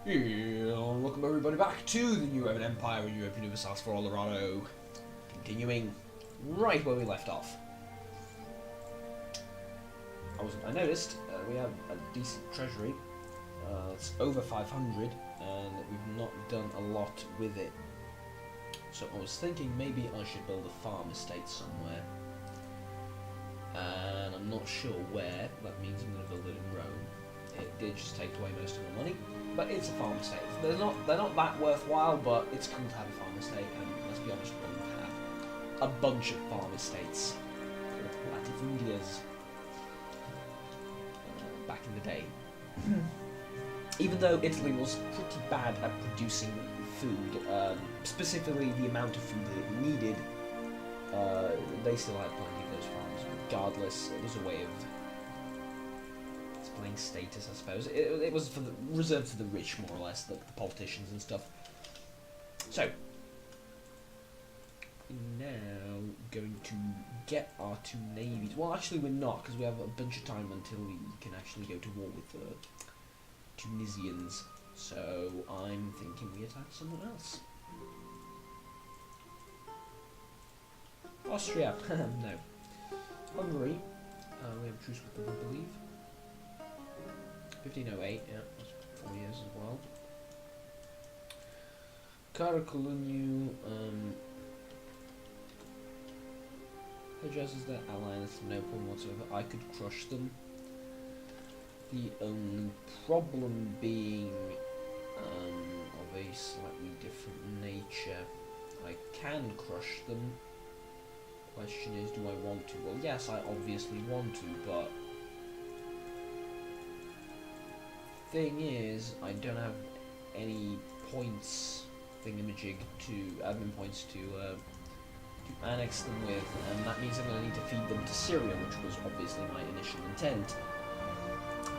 Welcome everybody back to the New Roman Empire in Europa Universalis for Dorado. Continuing right where we left off. I noticed we have a decent treasury. It's over 500 and we've not done a lot with it. So I was thinking maybe I should build a farm estate somewhere. And I'm not sure where. That means I'm going to build it in Rome. It did just take away most of my money. But it's a farm estate. They're not that worthwhile, but it's cool to have a farm estate, and let's be honest, we don't have a bunch of farm estates or latifundias back in the day. Even though Italy was pretty bad at producing food, specifically the amount of food that it needed, they still had plenty of those farms. Regardless, it was a way of displaying status, I suppose. It was reserved for the rich, more or less, the politicians and stuff. So, we're now going to get our two navies. Well, actually we're not, because we have a bunch of time until we can actually go to war with the Tunisians. So, I'm thinking we attack someone else. Austria. No. Hungary. We have a truce with them, I believe. 1508, yeah, that's 4 years as well. Karakulunu, Hejaz is their ally, that's no problem whatsoever. I could crush them. The only problem being of a slightly different nature. I can crush them. Question is, do I want to? Well, yes, I obviously want to, but thing is, I don't have any points thingamajig admin points to annex them with, and that means I'm going to need to feed them to Syria, which was obviously my initial intent.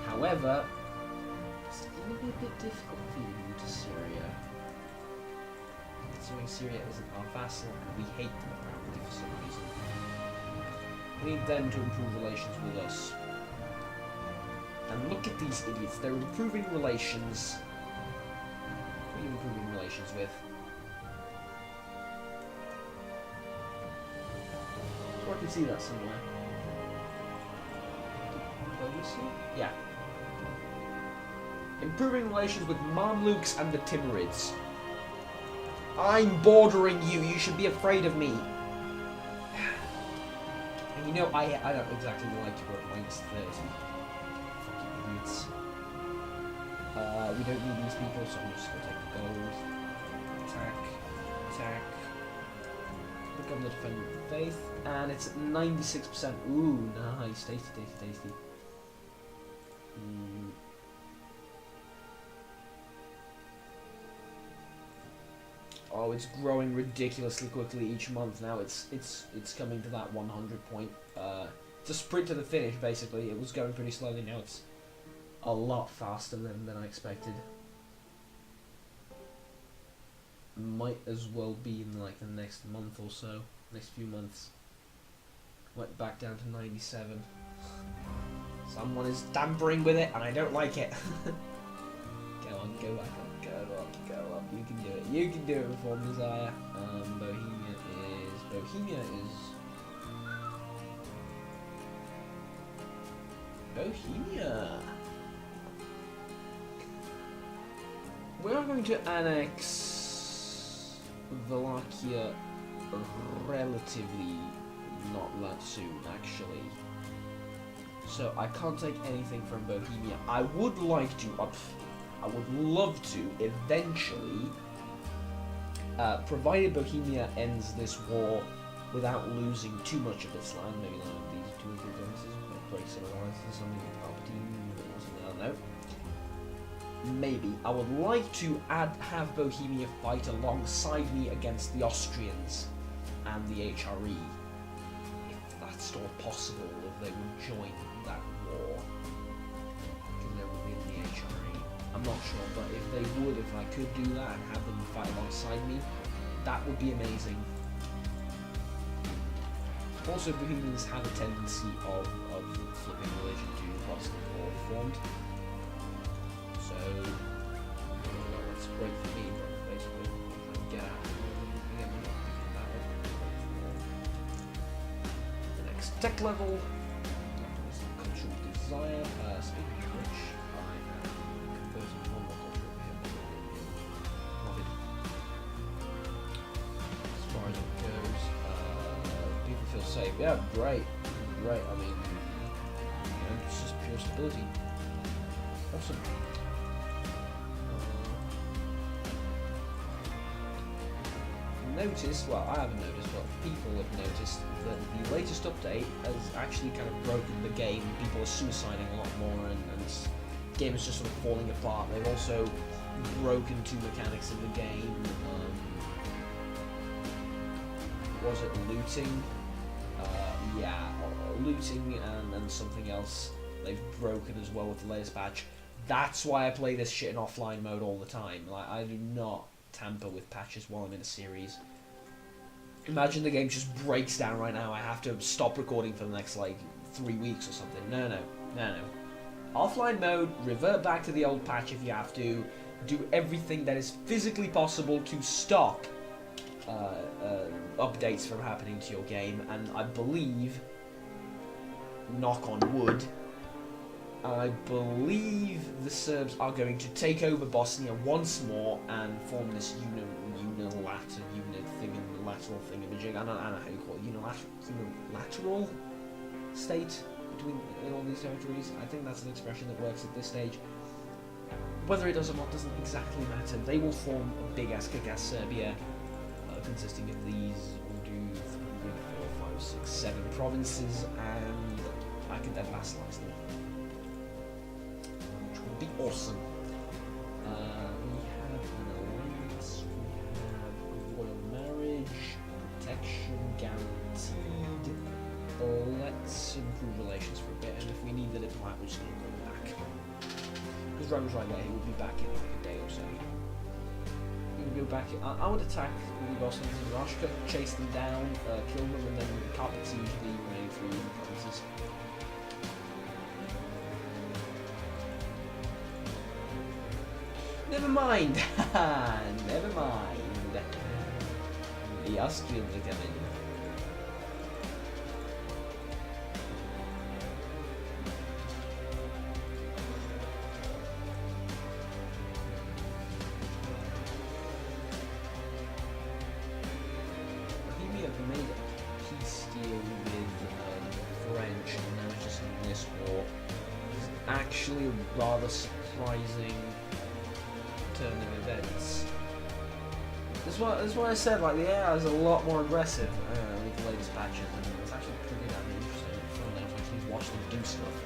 However, it's going to be a bit difficult feeding them to Syria, considering Syria isn't our vassal and we hate them apparently for some reason. We need them to improve relations with us. And look at these idiots, they're improving relations. What are you improving relations with? So I can see that somewhere. Diplomacy? Yeah. Improving relations with Mamluks and the Timurids. I'm bordering you, you should be afraid of me. And you know, I don't exactly like to work minus 30. We don't need these people, so I'm just going to take the gold. Attack. Become the defender of the faith. And it's at 96%. Ooh, nice. Tasty. Oh, it's growing ridiculously quickly each month now. It's coming to that 100 point. It's a sprint to the finish, basically. It was going pretty slowly, now it's a lot faster than I expected. Might as well be in like the next month or so, next few months. Went back down to 97. Someone is tampering with it and I don't like it. Go on, go back up, go up. You can do it. You can do it, Reform Desire. Bohemia We are going to annex Wallachia relatively not that soon, actually. So I can't take anything from Bohemia. I would like to, I would love to eventually, provided Bohemia ends this war without losing too much of its land, maybe one of these two or three provinces, break some alliances, something with Palpatine or something, I don't know. Maybe. I would like to have Bohemia fight alongside me against the Austrians and the HRE. If that's still possible, if they would join that war. Because they would be in the HRE. I'm not sure, but if they would, if I could do that and have them fight alongside me, that would be amazing. Also, Bohemians have a tendency of flipping religion to Protestant or Reformed. So, tech level. Cultural desire. Speaking of which, I am composing one more culture over here. Love it. As far as it goes, people feel safe. Yeah, great. Great. I mean, it's just pure stability. Awesome. Noticed, well, I haven't noticed, but people have noticed that the latest update has actually kind of broken the game. People are suiciding a lot more, and the game is just sort of falling apart. They've also broken two mechanics in the game. Was it looting? Yeah, looting and something else they've broken as well with the latest patch. That's why I play this shit in offline mode all the time. Like, I do not tamper with patches while I'm in a series. Imagine the game just breaks down right now. I have to stop recording for the next, like, 3 weeks or something. No. Offline mode, revert back to the old patch if you have to. Do everything that is physically possible to stop updates from happening to your game. And I believe, knock on wood, I believe the Serbs are going to take over Bosnia once more and form this unilateral thingamajig. I don't know how you call it. Unilateral state between all these territories. I think that's an expression that works at this stage. Whether it does or not doesn't exactly matter. They will form a big ass kick-ass Serbia, consisting of these 1, 2, 3, 4, 5, 6, 7 provinces, and I can then vassalize them. Be awesome. We have an alliance, we have royal marriage, protection guaranteed. Let's improve relations for a bit, and if we need the diplomat, we're just going to go back. Because Rome's right there, he will be back in like a day or so. We're going to go back. I would attack the Bosnians and Rashka, chase them down, kill them, and then carpet siege the remaining 3 provinces. Never mind. Never mind. The Austrians are coming. I think we have made a peace deal with the French, and now it's just in this war. It's actually a rather surprising turn of events. That's why I said, like, the AI is a lot more aggressive with the latest patches, and it's actually pretty damn interesting and fun to actually watch them do stuff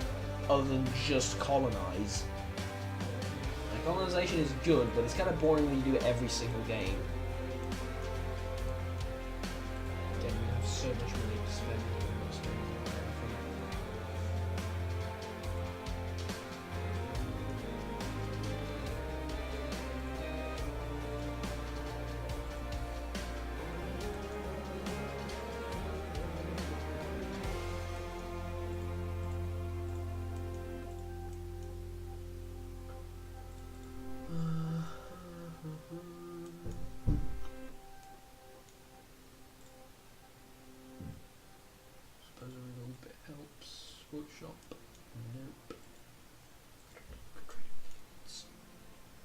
other than just colonize. Like, colonization is good, but it's kind of boring when you do it every single game. Again, we have so much money to spend on those things. Workshop. Nope.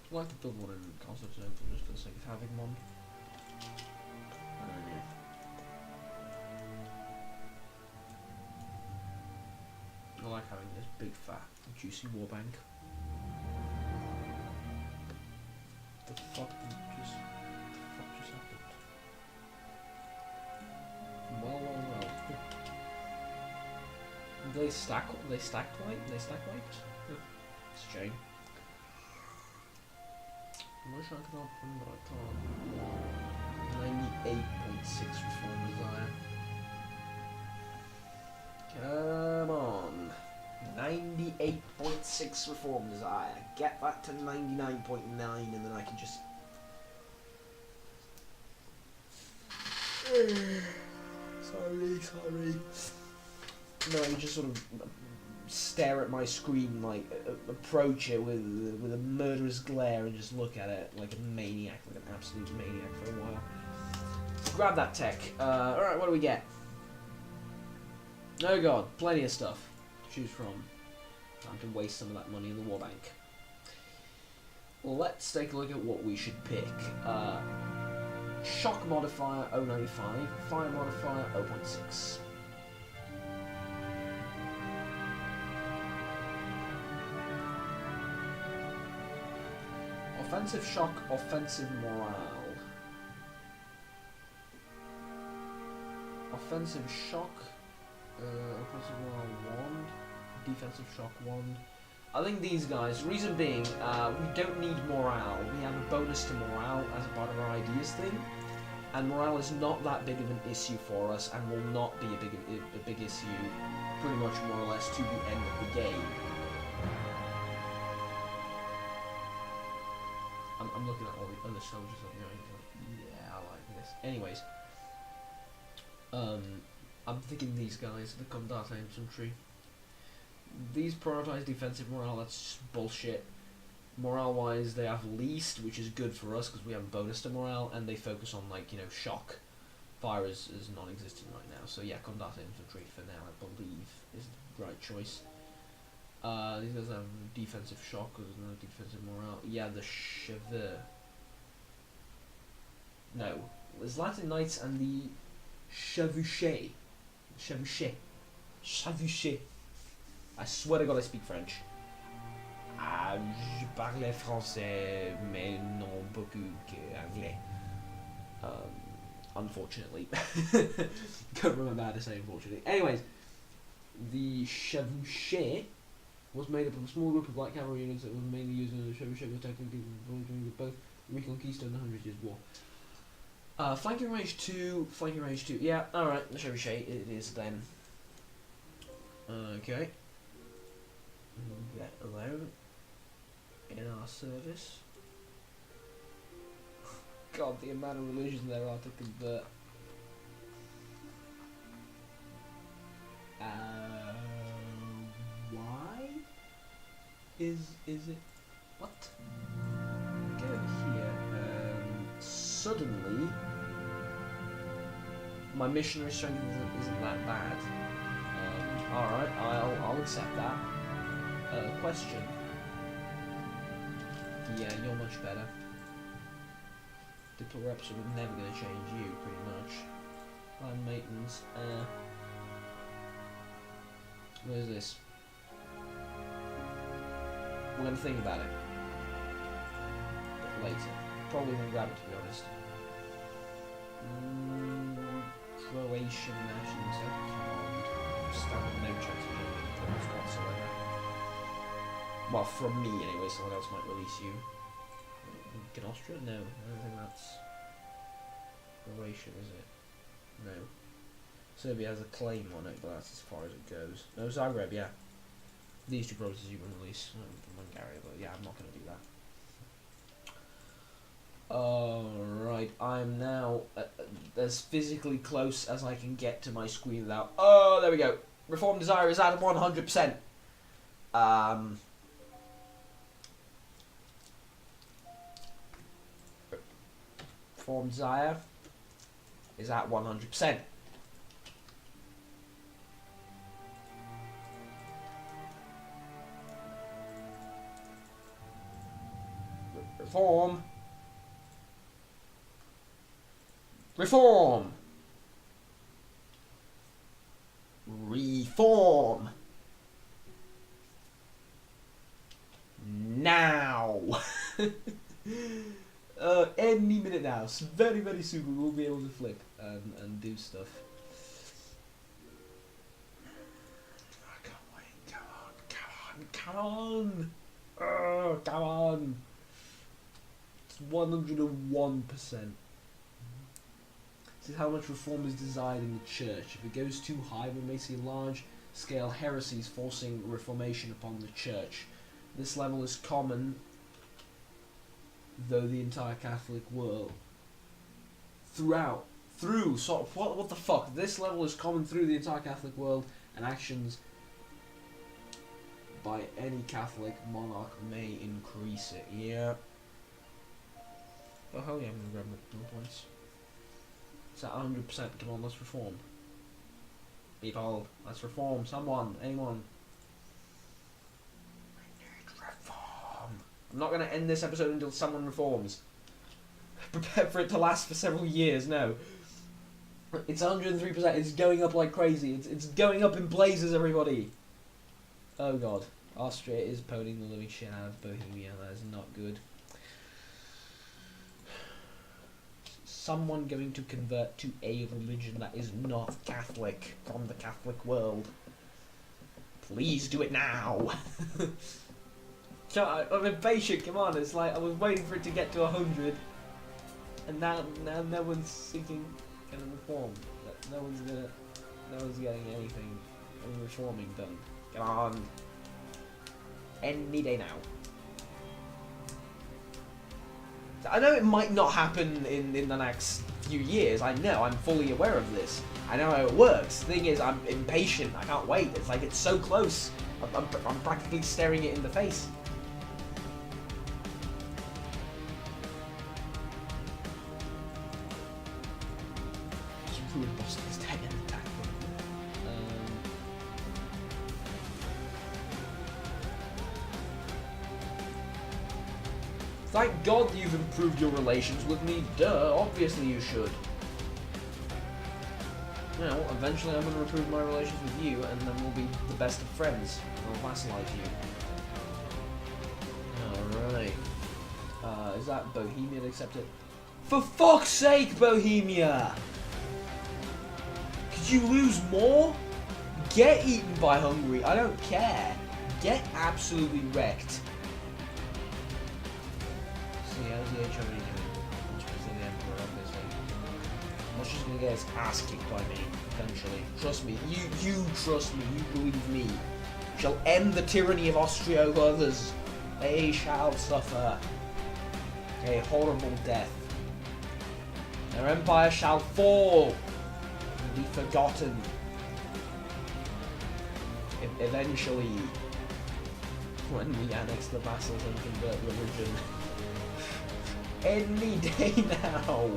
I'd like to build one in Constantinople just for the sake of having one. I like having this big, fat, juicy war bank. The fuck just happened? Well. They stack white? They stack white? It's a shame. I wish I could open, but I can't. 98.6 reform desire. Come on. 98.6 reform desire. Get that to 99.9 and then I can just... Sorry. No, I can just sort of stare at my screen, like, approach it with a murderous glare and just look at it like a maniac, like an absolute maniac for a while. Grab that tech. Alright, what do we get? Oh god, plenty of stuff to choose from. Time to waste some of that money in the war bank. Let's take a look at what we should pick. Shock modifier 0.95, fire modifier 0.6. Offensive shock, offensive morale. Offensive shock, offensive morale 1, defensive shock 1. I think these guys, reason being, we don't need morale. We have a bonus to morale as a part of our ideas thing, and morale is not that big of an issue for us, and will not be a big issue, pretty much more or less to the end of the game. I'm looking at all the other soldiers up there, and yeah, I like this. Anyways, I'm thinking these guys, the Combat Infantry. These prioritize defensive morale, that's just bullshit. Morale-wise, they have least, which is good for us because we have a bonus to morale, and they focus on, like, you know, shock. Fire is non-existent right now, so yeah, Combat Infantry for now, I believe, is the right choice. These guys have defensive shock, because there's no defensive morale. Yeah, the Cheveux. No, there's Latin Knights and the Chevauchés. Chevauchés. I swear to God I speak French. Je parle français, mais non beaucoup qu'anglais. Unfortunately. Can't remember how to say unfortunately. Anyways, the Chevauchés was made up of a small group of light cavalry units that was mainly used in the Chevauchés tactic during both the Reconquista and the 100 Years' War. Flanking range 2, yeah, alright, the Chevauchés it is then. Okay. Get alone in our service. God, the amount of religions there are to convert. Why is it? What? Go here. Suddenly, my missionary strength isn't that bad. Alright, I'll accept that. Question. Yeah, you're much better. Diplo reps are never going to change you, pretty much. Line maintenance. What is this? We're going to think about it. But later. Probably won't grab it, to be honest. Croatian national second. Standard no chance of changing points whatsoever. Well, from me anyway, someone else might release you. Can Austria? No, I don't think that's Croatia, is it? No. Serbia has a claim on it, but that's as far as it goes. No, Zagreb, yeah. These two provinces you can release. Bulgaria, but yeah, I'm not going to do that. Alright, I'm now as physically close as I can get to my screen without... Oh, there we go. Reform Desire is at 100%. Reform Desire is at 100%. Reform. Reform. Reform. Now. Any minute now. Very, very soon we will be able to flip and do stuff. Oh, come on, come on. Oh, come on. It's 101%. This is how much reform is desired in the church. If it goes too high, we may see large-scale heresies forcing reformation upon the church. This level is common, though the entire Catholic world what the fuck? This level is common through the entire Catholic world, and actions by any Catholic monarch may increase it. Yeah. Oh hell yeah, I'm gonna grab my points. It's at 100%. Come on, let's reform. People, let's reform. Someone, anyone. I need reform. I'm not going to end this episode until someone reforms. Prepare for it to last for several years. No. It's 103%. It's going up like crazy. It's going up in blazes, everybody. Oh god. Austria is pwning the living shit out of Bohemia. That is not good. Someone going to convert to a religion that is not Catholic from the Catholic world. Please do it now. I'm impatient. Come on. It's like I was waiting for it to get to 100, and now no one's seeking kind of reform. No one's getting anything reforming done. Come on. Any day now. I know it might not happen in the next few years. I know. I'm fully aware of this. I know how it works. The thing is, I'm impatient. I can't wait. It's like it's so close. I'm practically staring it in the face. Just ruin Boston's dead and attack them. Thank God you've improved your relations with me. Duh, obviously you should. Now, eventually I'm going to improve my relations with you, and then we'll be the best of friends. I'll vassalize you. Alright. Is that Bohemia accepted? For fuck's sake, Bohemia! Could you lose more? Get eaten by Hungary. I don't care. Get absolutely wrecked. How's the HRE doing? The Emperor, obviously. I'm just gonna get his ass kicked by me, eventually. Trust me. You trust me. You believe me. We shall end the tyranny of Austria over others. They shall suffer a horrible death. Their empire shall fall and be forgotten. Eventually, when we annex the vassals and convert religion. Any day now.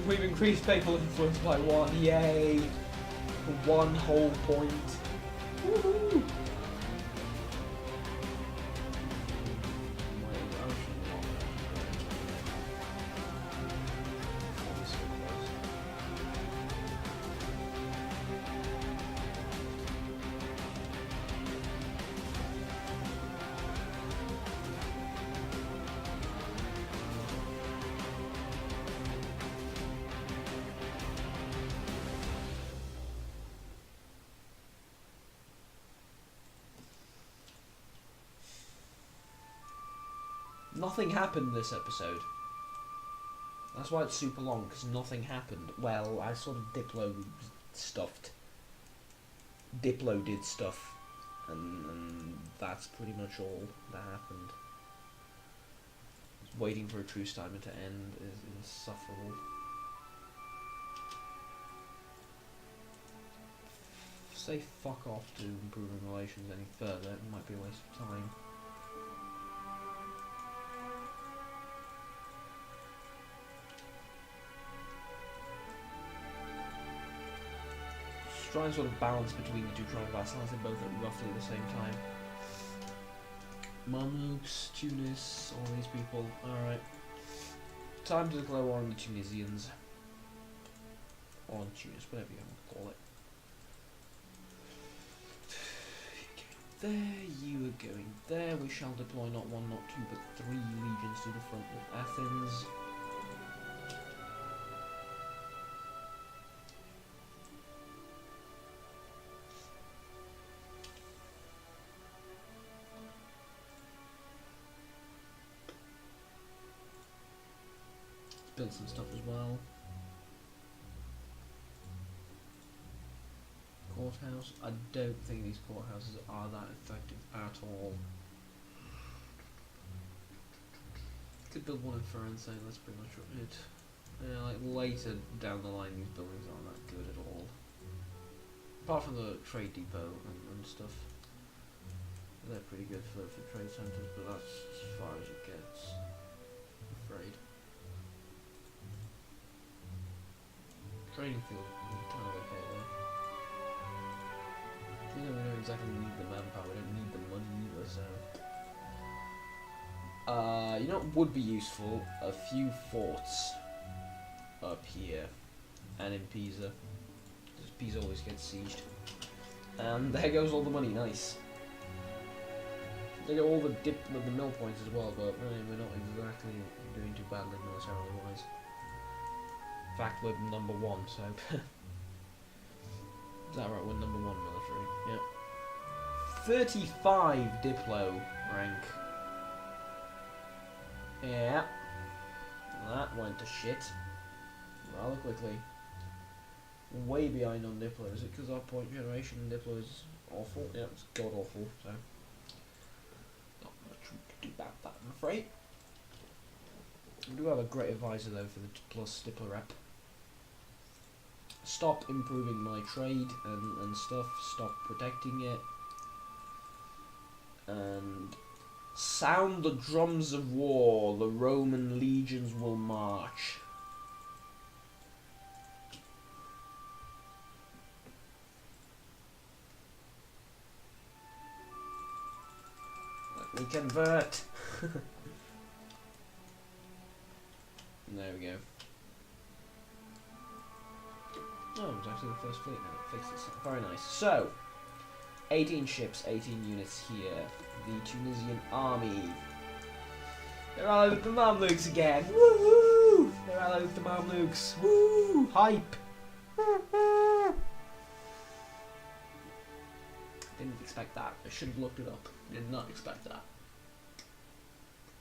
We've increased papal influence by 1, yay! 1 whole point. Woohoo! Nothing happened this episode. That's why it's super long, because nothing happened. Well, I sort of Diplo did stuff. And that's pretty much all that happened. Waiting for a truce timer to end is insufferable. Say fuck off to improving relations any further, it might be a waste of time. Try and sort of balance between the two tribal vassals, they're both at roughly the same time. Mamluks, Tunis, all these people. Alright. Time to declare war on the Tunisians. Or on Tunis, whatever you want to call it. There, you are going there. We shall deploy not 1, not 2, but 3 legions to the front of Athens. build some stuff as well. Courthouse. I don't think these courthouses are that effective at all. Could build one in Firenze, that's pretty much it. Yeah, like later down the line these buildings aren't that good at all. Apart from the trade depot and stuff. They're pretty good for trade centres, but that's as far as it gets, I'm afraid. Training field is kind of okay though. We don't exactly need the manpower, we don't need the money either, so... you know what would be useful? A few forts up here and in Pisa. Because Pisa always gets sieged. And there goes all the money, nice. They get all the mill points as well, but we're not exactly doing too badly militarily wise. In fact, we're number 1, so... Is that right? We're number 1 military. Yep. 35 Diplo rank. Yeah. That went to shit. Rather quickly. Way behind on Diplo. Is it because our point generation in Diplo is awful? Yeah, it's god awful, so... Not much we can do about that, I'm afraid. We do have a great advisor though for the plus Diplo rep. Stop improving my trade and stuff, stop protecting it, and sound the drums of war, the Roman legions will march. Let me convert. There we go. Oh, it was actually the first fleet now. It fixed itself. Very nice. So, 18 ships, 18 units here. The Tunisian army. They're allied with the Mamluks again. Woohoo! They're allied with the Mamluks. Woo! Hype! Didn't expect that. I should have looked it up. Did not expect that.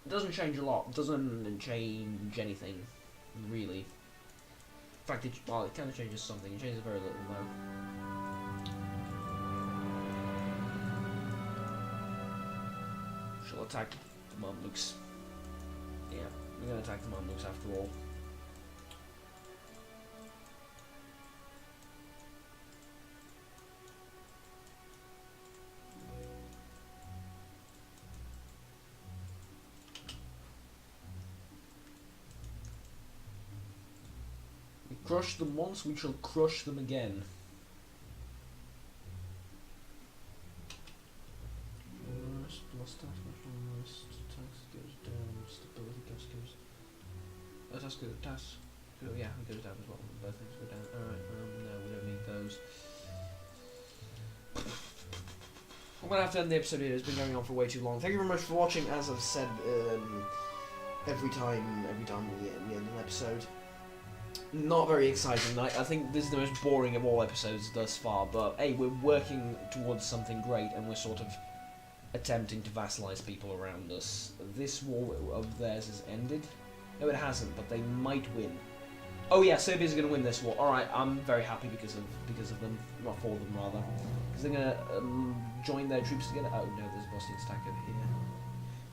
It doesn't change a lot. It doesn't change anything, really. In fact, it kind of changes something. It changes very little, though. Shall attack the Mamluks. Yeah, we're going to attack the Mamluks after all. Crush them once, we shall crush them again. Lost tax, tax goes down, stability tax goes... tax, yeah, it goes down as well, both things go down. Alright, no, we don't need those. I'm gonna have to end the episode here, it's been going on for way too long. Thank you very much for watching, as I've said, every time we end an episode. Not very exciting. I think this is the most boring of all episodes thus far, but hey, we're working towards something great and we're sort of attempting to vassalize people around us. This war of theirs has ended. No, it hasn't, but they might win. Oh yeah, Serbia's going to win this war. Alright, I'm very happy because of them, not for them rather. Because they're going to join their troops together. Oh no, there's a Bosnian stack over here.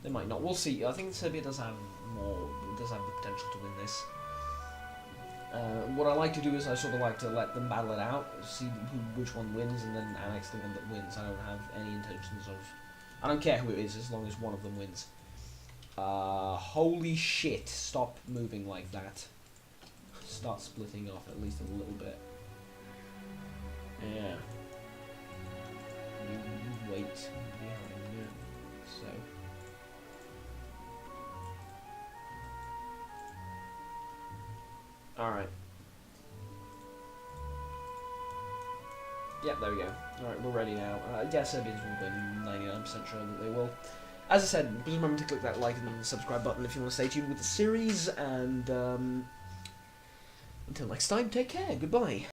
They might not. We'll see. I think Serbia does have the potential to win this. What I like to do is I sort of like to let them battle it out, see which one wins, and then annex the one that wins. I don't have any intentions of... I don't care who it is, as long as one of them wins. Holy shit, stop moving like that. Start splitting off at least a little bit. Yeah. You wait behind me. So... Alright. Yep, there we go. Alright, we're ready now. Yeah, Serbians will win, 99% sure that they will. As I said, please remember to click that like and subscribe button if you want to stay tuned with the series, and until next time, take care, goodbye.